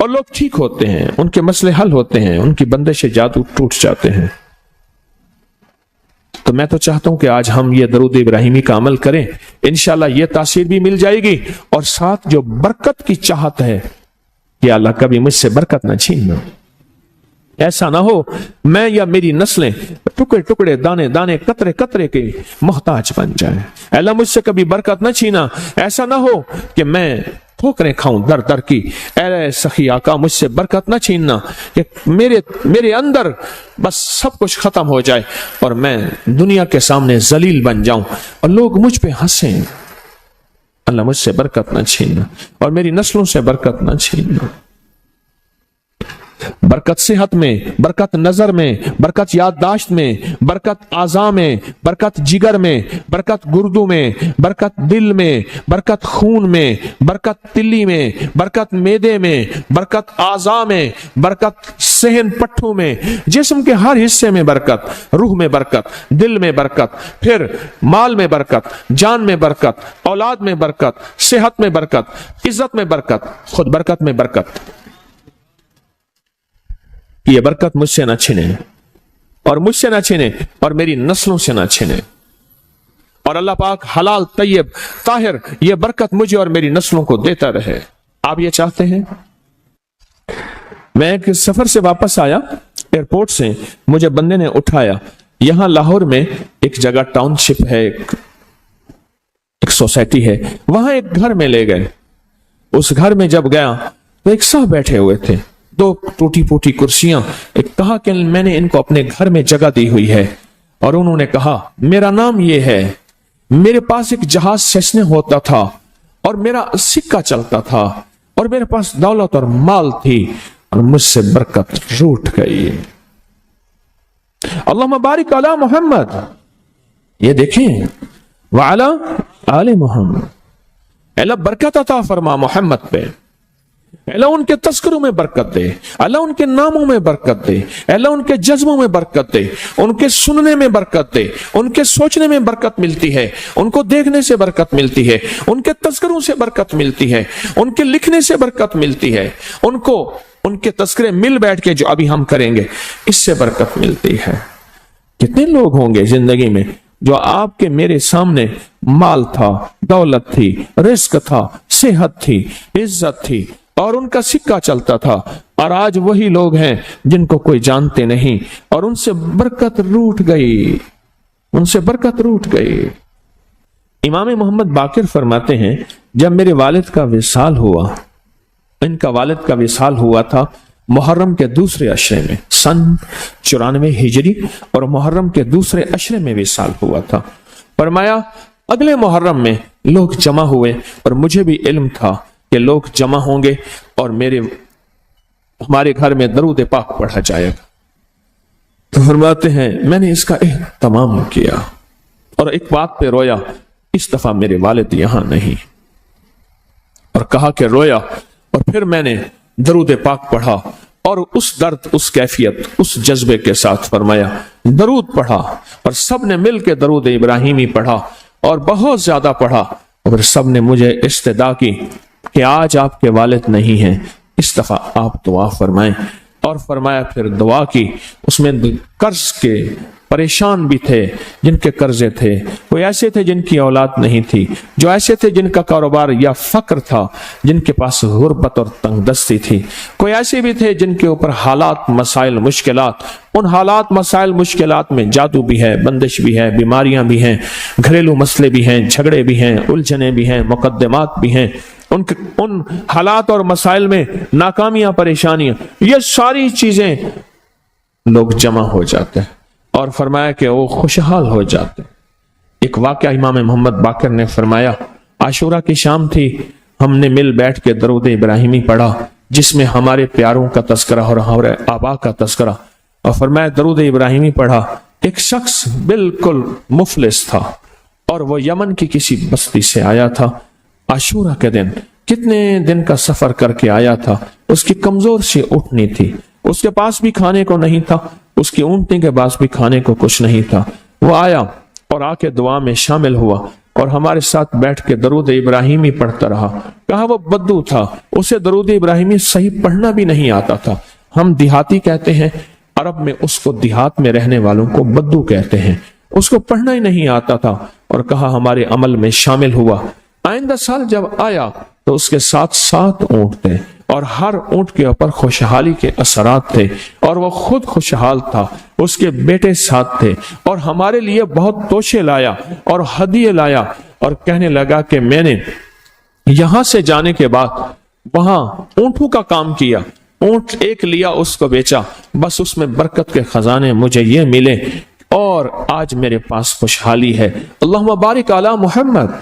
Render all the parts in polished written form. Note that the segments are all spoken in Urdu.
اور لوگ ٹھیک ہوتے ہیں، ان کے مسئلے حل ہوتے ہیں، ان کی بندش جادو ٹوٹ جاتے ہیں۔ تو میں تو چاہتا ہوں کہ آج ہم یہ درود ابراہیمی کا عمل کریں، انشاءاللہ یہ تاثیر بھی مل جائے گی، اور ساتھ جو برکت کی چاہت ہے کہ اللہ کبھی مجھ سے برکت نہ چھیننا۔ ایسا نہ ہو میں یا میری نسلیں ٹکڑے ٹکڑے دانے دانے قطرے قطرے کے محتاج بن جائیں۔ اللہ مجھ سے کبھی برکت نہ چھینا، ایسا نہ ہو کہ میں ٹھوکریں کھاؤں در در کی، اے سخی آقا مجھ سے برکت نہ چھیننا، کہ میرے اندر بس سب کچھ ختم ہو جائے اور میں دنیا کے سامنے ذلیل بن جاؤں اور لوگ مجھ پہ ہنسیں۔ اللہ مجھ سے برکت نہ چھیننا اور میری نسلوں سے برکت نہ چھیننا۔ برکت صحت میں، برکت نظر میں، برکت یادداشت میں، برکت اعضاء میں، برکت جگر میں، برکت گردوں میں، برکت دل میں، برکت خون میں، برکت تلی میں، برکت معدے میں، برکت اعضاء میں، برکت صحن پٹھوں میں، جسم کے ہر حصے میں برکت، روح میں برکت، دل میں برکت، پھر مال میں برکت، جان میں برکت، اولاد میں برکت، صحت میں برکت، عزت میں برکت، خود برکت میں برکت۔ یہ برکت مجھ سے نہ چھنے اور مجھ سے نہ چھنے اور میری نسلوں سے نہ چھنے، اور اللہ پاک حلال طیب طاہر یہ برکت مجھے اور میری نسلوں کو دیتا رہے۔ آپ یہ چاہتے ہیں؟ میں ایک سفر سے واپس آیا، ایئرپورٹ سے مجھے بندے نے اٹھایا، یہاں لاہور میں ایک جگہ ٹاؤن شپ ہے، ایک سوسائٹی ہے، وہاں ایک گھر میں لے گئے۔ اس گھر میں جب گیا تو ایک صاحب بیٹھے ہوئے تھے، دو ٹوٹی پوٹی کرسیاں، ایک کہا کہ میں نے ان کو اپنے گھر میں جگہ دی ہوئی ہے، اور انہوں نے کہا میرا نام یہ ہے، میرے پاس ایک جہاز سیسنے ہوتا تھا اور میرا سکہ چلتا تھا اور میرے پاس دولت اور مال تھی اور مجھ سے برکت روٹ گئی۔ اللہم بارک علی محمد، یہ دیکھیں وعلی آل محمد، اللہ برکت عطا فرما محمد پہ، اللہ ان کے تذکروں میں برکت دے، اللہ ان کے ناموں میں برکت دے، اللہ ان کے جذبوں میں برکت دے، ان کے سننے میں برکت دے، ان کے سوچنے میں برکت ملتی ہے، ان کو دیکھنے سے برکت ملتی ہے، ان کے تذکروں سے برکت ملتی ہے، ان کے لکھنے سے برکت ملتی ہے، ان کے تذکرے مل بیٹھ کے جو ابھی ہم کریں گے اس سے برکت ملتی ہے۔ کتنے لوگ ہوں گے زندگی میں جو آپ کے میرے سامنے مال تھا، دولت تھی، رزق تھا، صحت تھی، عزت تھی اور ان کا سکہ چلتا تھا، اور آج وہی لوگ ہیں جن کو کوئی جانتے نہیں اور ان سے برکت روٹ گئی، ان سے برکت روٹ گئی۔ امام محمد باقر فرماتے ہیں جب میرے والد کا وصال ہوا، ان کا والد کا وصال ہوا تھا محرم کے دوسرے عشرے میں، سن 94 ہجری، اور محرم کے دوسرے عشرے میں وصال ہوا تھا۔ فرمایا اگلے محرم میں لوگ جمع ہوئے اور مجھے بھی علم تھا کہ لوگ جمع ہوں گے اور ہمارے گھر میں درود پاک پڑھا جائے گا۔ تو فرماتے ہیں میں نے اس کا اہتمام کیا اور ایک بات پہ رویا، اس دفعہ میرے والد یہاں نہیں، اور کہا کہ رویا، اور پھر میں نے درود پاک پڑھا اور اس درد، اس کیفیت، اس جذبے کے ساتھ فرمایا درود پڑھا، اور سب نے مل کے درود ابراہیمی پڑھا اور بہت زیادہ پڑھا، اور سب نے مجھے استدعا کی کہ آج آپ کے والد نہیں ہیں، اس دفعہ آپ دعا فرمائیں، اور فرمایا پھر دعا کی۔ اس میں قرض کے پریشان بھی تھے، جن کے قرضے تھے، کوئی ایسے تھے جن کی اولاد نہیں تھی، جو ایسے تھے جن کا کاروبار یا فقر تھا، جن کے پاس غربت اور تنگ دستی تھی، کوئی ایسے بھی تھے جن کے اوپر حالات، مسائل، مشکلات، ان حالات، مسائل، مشکلات میں جادو بھی ہے، بندش بھی ہے، بیماریاں بھی ہیں، گھریلو مسئلے بھی ہیں، جھگڑے بھی ہیں، الجھنیں بھی ہیں، مقدمات بھی ہیں، ان حالات اور مسائل میں ناکامیاں، پریشانیاں، یہ ساری چیزیں لوگ جمع ہو جاتے ہیں، اور فرمایا کہ وہ خوشحال ہو جاتے ہیں۔ ایک واقعہ امام محمد باقر نے فرمایا، عاشورہ کی شام تھی، ہم نے مل بیٹھ کے درود ابراہیمی پڑھا جس میں ہمارے پیاروں کا تذکرہ اور ہمارے آبا کا تذکرہ، اور فرمایا درود ابراہیمی پڑھا۔ ایک شخص بالکل مفلس تھا اور وہ یمن کی کسی بستی سے آیا تھا، عاشورہ کے دن کتنے دن کا سفر کر کے آیا تھا، اس کی کمزور سی اٹھنی تھی، اس کے پاس بھی کھانے کو نہیں تھا، اس کی اونٹنی کے پاس بھی کھانے کو کچھ نہیں تھا۔ وہ آیا اور آ کے دعا میں شامل ہوا اور ہمارے ساتھ بیٹھ کے درود ابراہیمی پڑھتا رہا. کہا وہ بدو تھا, اسے درود ابراہیمی صحیح پڑھنا بھی نہیں آتا تھا. ہم دیہاتی کہتے ہیں, عرب میں اس کو دیہات میں رہنے والوں کو بدو کہتے ہیں. اس کو پڑھنا ہی نہیں آتا تھا, اور کہا ہمارے عمل میں شامل ہوا. آئندہ سال جب آیا تو اس کے ساتھ 7 اونٹ تھے, اور ہر اونٹ کے اوپر خوشحالی کے اثرات تھے, اور وہ خود خوشحال تھا. اس کے بیٹے ساتھ تھے, اور ہمارے لیے بہت توشے لایا اور ہدیے لایا, اور کہنے لگا کہ میں نے یہاں سے جانے کے بعد وہاں اونٹوں کا کام کیا, اونٹ ایک لیا, اس کو بیچا, بس اس میں برکت کے خزانے مجھے یہ ملے, اور آج میرے پاس خوشحالی ہے. اللہم بارک علی محمد.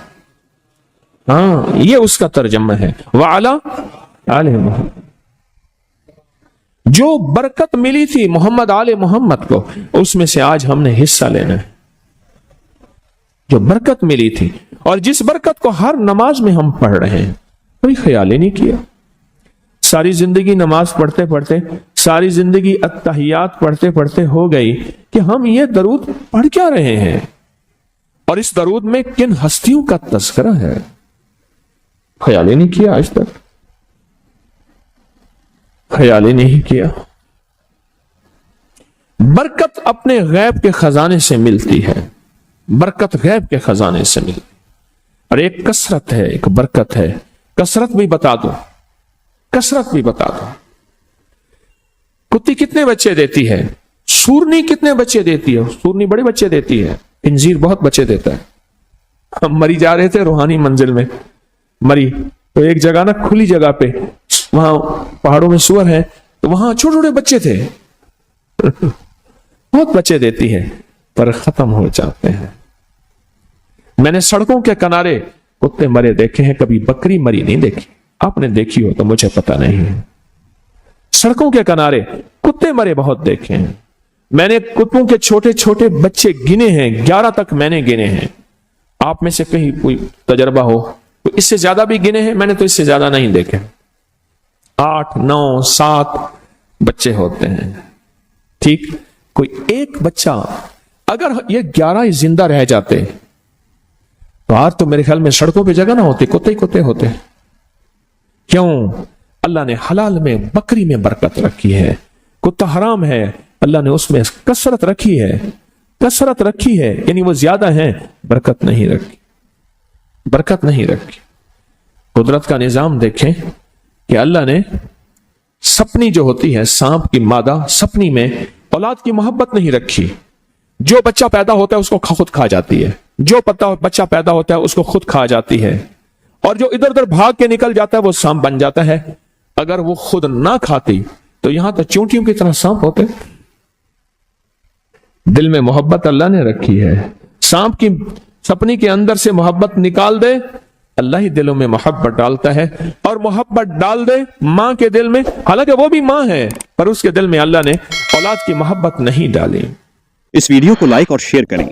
ہاں, یہ اس کا ترجمہ ہے. وعلی آل محمد. جو برکت ملی تھی محمد آل محمد کو, اس میں سے آج ہم نے حصہ لینا ہے. جو برکت ملی تھی, اور جس برکت کو ہر نماز میں ہم پڑھ رہے ہیں, کوئی خیال ہی نہیں کیا. ساری زندگی نماز پڑھتے پڑھتے, ساری زندگی التحیات پڑھتے پڑھتے ہو گئی کہ ہم یہ درود پڑھ کیا رہے ہیں, اور اس درود میں کن ہستیوں کا تذکرہ ہے. خیال ہی نہیں کیا, آج تک خیال ہی نہیں کیا. برکت اپنے غیب کے خزانے سے ملتی ہے, برکت غیب کے خزانے سے ملتی. اور ایک کثرت ہے, ایک برکت ہے. کثرت بھی بتا دو, کثرت بھی بتا دو. کتی کتنے بچے دیتی ہے؟ سورنی کتنے بچے دیتی ہے؟ سورنی بڑے بچے دیتی ہے, خنزیر بہت بچے دیتا ہے. ہم مری جا رہے تھے روحانی منزل میں, مری تو ایک جگہ نا کھلی جگہ پہ, وہاں پہاڑوں میں سور ہے, تو وہاں چھوٹے چھوٹے بچے تھے. بہت بچے دیتی ہے, پر ختم ہو جاتے ہیں. میں نے سڑکوں کے کنارے کتے مرے دیکھے ہیں, کبھی بکری مری نہیں دیکھی. آپ نے دیکھی ہو تو مجھے پتا نہیں ہے. سڑکوں کے کنارے کتے مرے بہت دیکھے ہیں. میں نے کتوں کے چھوٹے چھوٹے بچے گنے ہیں, 11 تک میں نے گنے ہیں. آپ میں سے کہیں کوئی تجربہ ہو, اس سے زیادہ بھی گنے ہیں؟ میں نے تو اس سے زیادہ نہیں دیکھے. 8 9 7 بچے ہوتے ہیں. ٹھیک, کوئی ایک بچہ, اگر یہ 11 زندہ رہ جاتے تو آج تو میرے خیال میں سڑکوں پہ جگہ نہ ہوتی, کتے ہی کتے ہوتے. کیوں؟ اللہ نے حلال میں, بکری میں برکت رکھی ہے. کتا حرام ہے, اللہ نے اس میں کثرت رکھی ہے, کثرت رکھی ہے, یعنی وہ زیادہ ہیں, برکت نہیں رکھی, برکت نہیں رکھی. قدرت کا نظام دیکھیں کہ اللہ نے سپنی جو ہوتی ہے, سانپ کی مادہ سپنی میں اولاد کی محبت نہیں رکھی. جو بچہ پیدا ہوتا ہے اس کو خود کھا جاتی ہے, جو بچہ پیدا ہوتا ہے اس کو خود کھا جاتی ہے, اور جو ادھر ادھر بھاگ کے نکل جاتا ہے وہ سانپ بن جاتا ہے. اگر وہ خود نہ کھاتی تو یہاں تو چونٹیوں کی طرح سانپ ہوتے. دل میں محبت اللہ نے رکھی ہے. سانپ کی سپنی کے اندر سے محبت نکال دے, اللہ ہی دلوں میں محبت ڈالتا ہے. اور محبت ڈال دے ماں کے دل میں, حالانکہ وہ بھی ماں ہے, پر اس کے دل میں اللہ نے اولاد کی محبت نہیں ڈالی. اس ویڈیو کو لائک اور شیئر کریں.